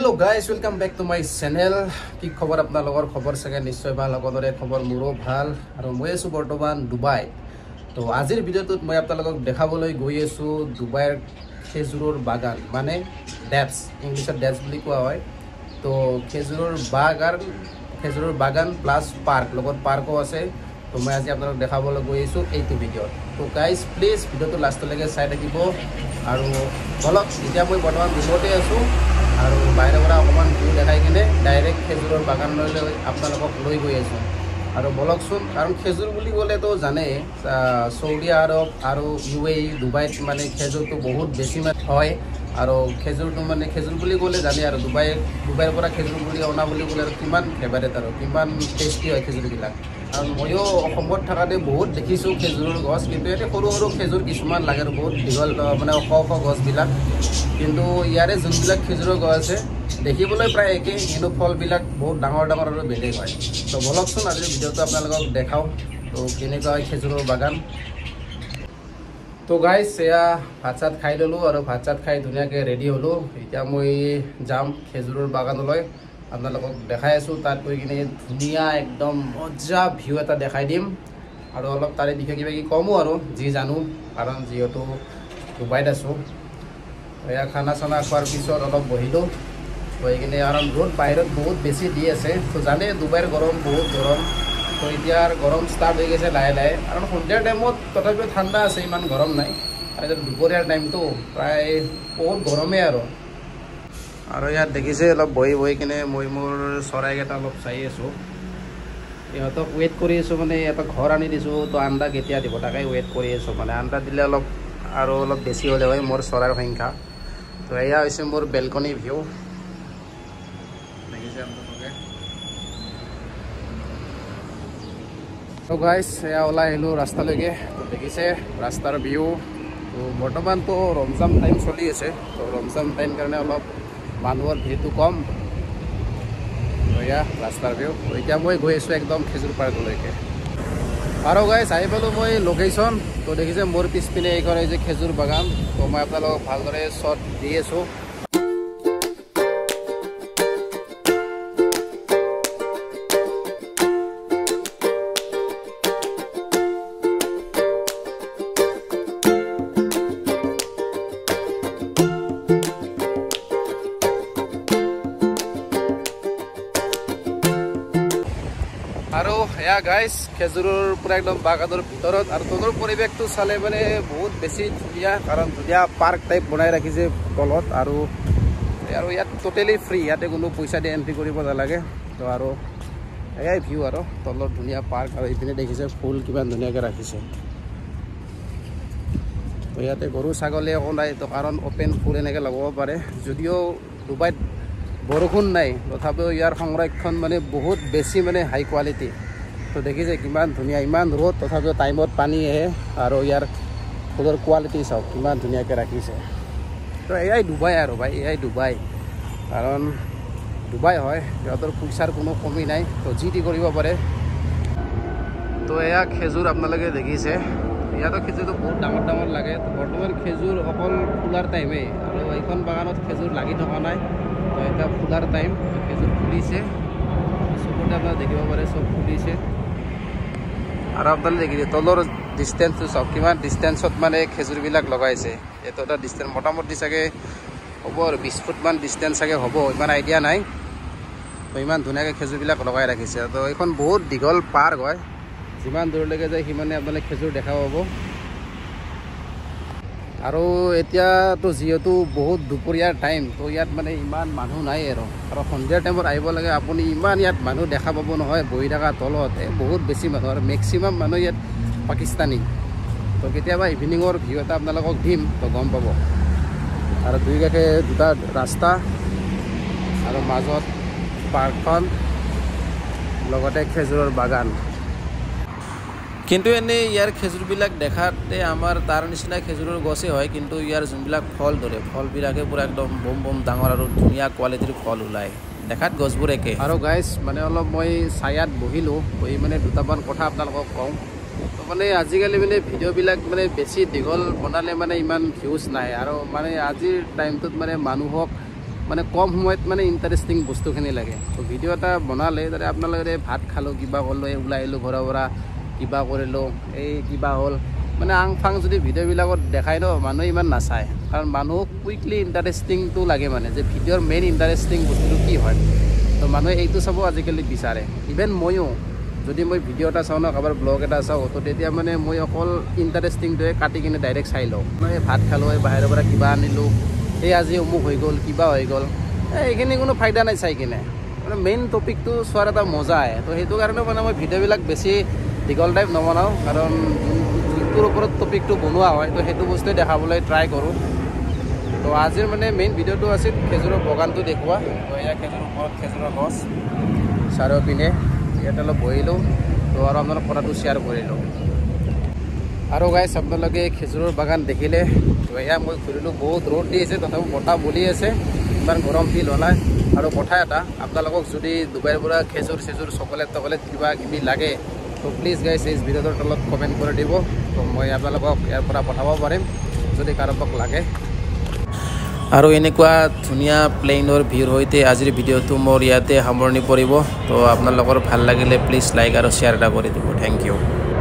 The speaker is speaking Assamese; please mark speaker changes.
Speaker 1: Hello guys, welcome back to my channel. কি খবৰ আপোনালোকৰ খবৰ চাগে নিশ্চয় ভাল লগৰে খবৰ মোৰো ভাল আৰু মই আছো বৰ্তমান দুবাই তো আজিৰ ভিডিঅ'টোত মই আপোনালোকক দেখাবলৈ গৈ আছো দুবাইৰ খেজুৰৰ বাগান মানে ডেটস ইংলিছত ডেটস বুলি কোৱা হয় তো খেজুৰৰ বাগান প্লাস পাৰ্ক লগত পাৰ্কো আছে তো মই আজি আপোনালোকক দেখাবলৈ গৈ আছো এইটো ভিডিঅ'ত তো গাইজ প্লিজ ভিডিঅ'টো লাষ্টলৈকে চাই থাকিব আৰু বলক এতিয়া মই বৰ্তমান ৰুমতে আছো আৰু বাইৰে পৰা অকমান ভিউ দেখাই কিনে ডাইৰেক্ট খেজুৰৰ বাগানলৈ আপোনালোকক লৈ গৈ আছো আৰু বলকচোন কাৰণ খেজুৰ বুলি ক'লেতো জানে সৌদি আৰব আৰু UAE দুবাইত মানে খেজুৰটো বহুত বেছি হয় আৰু খেজুৰটো মানে খেজুৰ বুলি ক'লে জানে আৰু দুবাইৰ পৰা খেজুৰ বুলি অনা বুলি ক'লে কিমান ফেভাৰেট আৰু কিমান টেষ্টি হয় খেজুৰবিলাক আৰু ময়ো অসমত থাকাতে বহুত দেখিছোঁ খেজুৰৰ গছ কিন্তু ইয়াতে সৰু সৰু খেজুৰ কিছুমান লাগে আৰু বহুত দীঘল মানে ওখ গছবিলাক কিন্তু ইয়াৰে যোনবিলাক খেজুৰৰ গছ আছে দেখিবলৈ প্ৰায় একেই কিন্তু ফলবিলাক বহুত ডাঙৰ ডাঙৰ আৰু বেলেগ হয় তো বলকচোন আজিৰ ভিডিঅ'টো আপোনালোকক দেখাওঁ তো কেনেকুৱা হয় খেজুৰৰ বাগান তো গাইজ এয়া ভাত চাত খাই ল'লোঁ আৰু ভাত চাত খাই ধুনীয়াকৈ ৰেডি হ'লোঁ এতিয়া মই যাম খেজুৰৰ বাগানলৈ আপোনালোকক দেখাই আছোঁ তাত গৈ কিনে ধুনীয়া একদম মজা ভিউ এটা দেখাই দিম আৰু অলপ তাৰে বিষয়ে কিবা কিবি কমো আৰু যি জানো কাৰণ যিহেতু ডুবাইত আছোঁ এয়া খানা চানা খোৱাৰ পিছত অলপ বহিলোঁ বহি কিনে কাৰণ ৰ'দ বাহিৰত বহুত বেছি দি আছে তো জানে ডুবাইৰ গৰম বহুত গৰম তো এতিয়া গৰম ষ্টাৰ্ট হৈ গৈছে লাহে লাহে কাৰণ সন্ধিয়াৰ টাইমত তথাপিও ঠাণ্ডা আছে ইমান গৰম নাই আৰু এতিয়া দুপৰীয়াৰ টাইমটো প্ৰায় বহুত গৰমেই আৰু ইয়াত দেখিছে অলপ বহি কিনে মই মোৰ চৰাইকেইটা অলপ চাই আছোঁ ইহঁতক ৱেইট কৰি আছোঁ মানে এটা ঘৰ আনি দিছোঁ তো আণ্ডা কেতিয়া দিব তাকে ৱেইট কৰি আছোঁ মানে আণ্ডা দিলে অলপ বেছি হ'লে হয় মোৰ চৰাইৰ সংখ্যা তো এয়া হৈছে মোৰ বেলকনি ভিউ দেখিছে আপোনালোকে তো গাইজ এয়া ওলাই আহিলোঁ ৰাস্তালৈকে তো দেখিছে ৰাস্তাৰ ভিউ তো বৰ্তমানতো ৰমজান টাইম চলি আছে তো ৰমজান টাইম কাৰণে অলপ মানুহৰ ভিৰটো কম এয়া ৰাস্তাৰ ভিউ এতিয়া মই গৈ আছোঁ একদম খেজুৰ পাৰ্কলৈকে আৰু গাইজ আহি পালোঁ মই লোকেশ্যন তো দেখিছে মোৰ পিছপিনে এইখন হৈছে খেজুৰ বাগান তো মই আপোনালোকক ভালদৰে শ্বট দি আছোঁ আৰু এয়া গাইজ খেজুৰৰ পৰা একদম বাগানৰ ভিতৰত আৰু তলৰ পৰিৱেশটো চালে মানে বহুত বেছি ধুনীয়া কাৰণ ধুনীয়া পাৰ্ক টাইপ বনাই ৰাখিছে তলত আৰু ইয়াত টোটেলি ফ্ৰী ইয়াতে কোনো পইচা দি এণ্ট্ৰি কৰিব নালাগে তো আৰু এয়াই ভিউ আৰু তলত ধুনীয়া পাৰ্ক আৰু এইপিনে দেখিছে ফুল কিমান ধুনীয়াকৈ ৰাখিছে তো ইয়াতে গৰু ছাগলী একো নাই তো কাৰণ অ'পেন ফুল এনেকৈ লগাব পাৰে যদিও ডুবাইত বৰষুণ নাই তথাপিও ইয়াৰ সংৰক্ষণ মানে বহুত বেছি মানে হাই কোৱালিটি তো দেখিছে কিমান ধুনীয়া ইমান ৰ'দ তথাপিও টাইমত পানী আহে আৰু ইয়াৰ ফুলৰ কোৱালিটি চাওক কিমান ধুনীয়াকৈ ৰাখিছে তো এয়াই ডুবাই আৰু ভাই এয়াই ডুবাই কাৰণ ডুবাই হয় সিহঁতৰ পইচাৰ কোনো কমি নাই তো যি টি কৰিব পাৰে তো এয়া খেজুৰ আপোনালোকে দেখিছে ইয়াতো খেজুৰটো বহুত ডাঙৰ ডাঙৰ লাগে তো বৰ্তমান খেজুৰ অকল ফুলাৰ টাইমেই আৰু এইখন বাগানত খেজুৰ লাগি থকা নাই তো এটা ফুলাৰ টাইম খেজুৰ ফুলিছে চকুতে আপোনাৰ দেখিব পাৰে চব ফুলিছে আৰু আপোনালোকে দেখিছে তলৰ ডিষ্টেঞ্চটো চাওক কিমান ডিষ্টেঞ্চত মানে খেজুৰবিলাক লগাইছে এইটো এটা ডিষ্টেঞ্চ মোটামুটি চাগে হ'ব আৰু 20 ফুটমান ডিষ্টেঞ্চ চাগে হ'ব ইমান আইডিয়া নাই তো ইমান ধুনীয়াকৈ খেজুৰবিলাক লগাই ৰাখিছে তো এইখন বহুত দীঘল পাৰ্ক হয় যিমান দূৰলৈকে যায় সিমানে আপোনালোকে খেজুৰ দেখা পাব আৰু এতিয়াতো যিহেতু বহুত দুপৰীয়াৰ টাইম তো ইয়াত মানে ইমান মানুহ নাই আৰু সন্ধিয়াৰ টাইমত আহিব লাগে আপুনি ইমান ইয়াত মানুহ দেখা পাব নহয় বহি থকা তলত বহুত বেছি মানুহ আৰু মেক্সিমাম মানুহ ইয়াত পাকিস্তানী তো কেতিয়াবা ইভিনিঙৰ ভিউ এটা আপোনালোকক দিম তো গম পাব আৰু দুই কাষে দুটা ৰাস্তা আৰু মাজত পাৰ্কখন লগতে খেজুৰৰ বাগান কিন্তু এনেই ইয়াৰ খেজুৰবিলাক দেখাতে আমাৰ তাৰ নিচিনা খেজুৰৰ গছেই হয় কিন্তু ইয়াৰ যোনবিলাক ফল ধৰে ফলবিলাকে পূৰা একদম বম ডাঙৰ আৰু ধুনীয়া কোৱালিটিৰ ফল ওলায় দেখাত গছবোৰ একে আৰু গাইজ মানে অলপ মই ছায়াত বহিলোঁ বহি মানে দুটামান কথা আপোনালোকক কওঁ তো মানে আজিকালি মানে ভিডিঅ'বিলাক মানে বেছি দীঘল বনালে মানে ইমান ভিউজ নাই আৰু মানে আজিৰ টাইমটোত মানে মানুহক মানে কম সময়ত মানে ইণ্টাৰেষ্টিং বস্তুখিনি লাগে তো ভিডিঅ' এটা বনালে তাতে আপোনালোকে ভাত খালোঁ কিবা কৰিলোঁ ওলাই আহিলোঁ ঘৰৰ পৰা কিবা কৰিলোঁ এই কিবা হ'ল মানে আং ফাং যদি ভিডিঅ'বিলাকত দেখাই ন মানুহে ইমান নাচায় কাৰণ মানুহক কুইকলি ইণ্টাৰেষ্টিংটো লাগে মানে যে ভিডিঅ'ৰ মেইন ইণ্টাৰেষ্টিং বস্তুটো কি হয় তো মানুহে এইটো চাব আজিকালি বিচাৰে ইভেন ময়ো যদি মই ভিডিঅ' এটা চাওঁ ন কাৰোবাৰ ব্লগ এটা চাওঁ তো তেতিয়া মানে মই অকল ইণ্টাৰেষ্টিংটোৱে কাটি কিনে ডাইৰেক্ট চাই লওঁ মই ভাত খালোঁ বাহিৰৰ পৰা কিবা আনিলোঁ এই আজি অমুক হৈ গ'ল কিবা হৈ গ'ল এইখিনি কোনো ফাইদা নাই চাই কিনে মানে মেইন টপিকটো চোৱাৰ এটা মজা আহে তো সেইটো কাৰণে মানে মই ভিডিঅ'বিলাক বেছি দীঘল টাইপ নবনাওঁ কাৰণ যোনটোৰ ওপৰত টপিকটো বনোৱা হয় তো সেইটো বস্তুৱে দেখাবলৈ ট্ৰাই কৰোঁ তো আজিৰ মানে মেইন ভিডিঅ'টো আছিল খেজুৰৰ বাগানটো দেখুওৱা তো এয়া খেজুৰৰ ওপৰত খেজুৰৰ গছ চাৰিওপিনে ইয়াতে অলপ বহিলোঁ তো আৰু আপোনালোক কথাটো শ্বেয়াৰ কৰিলোঁ আৰু গাইছ আপোনালোকে খেজুৰৰ বাগান দেখিলে তো এয়া মই ঘূৰিলোঁ বহুত ৰ'দ দি আছে তথাপি বতাহ বলি আছে ইমান গৰম ফিল হোৱা নাই আৰু কথা এটা আপোনালোকক যদি ডুবাইৰ পৰা খেজুৰ চেজুৰ চকলেট টকলেট কিবা কিবি লাগে তো প্লিজ গাইছ এই ভিডিঅ'টোৰ তলত কমেণ্ট কৰি দিব তো মই আপোনালোকক ইয়াৰ পৰা পঠাব পাৰিম যদি কাৰোবাক লাগে আৰু এনেকুৱা ধুনীয়া প্লেইনৰ ভিউৰ সৈতে আজিৰ ভিডিঅ'টো মোৰ ইয়াতে সামৰণি পৰিব তো আপোনালোকৰ ভাল লাগিলে প্লিজ লাইক আৰু শ্বেয়াৰ এটা কৰি দিব থেংক ইউ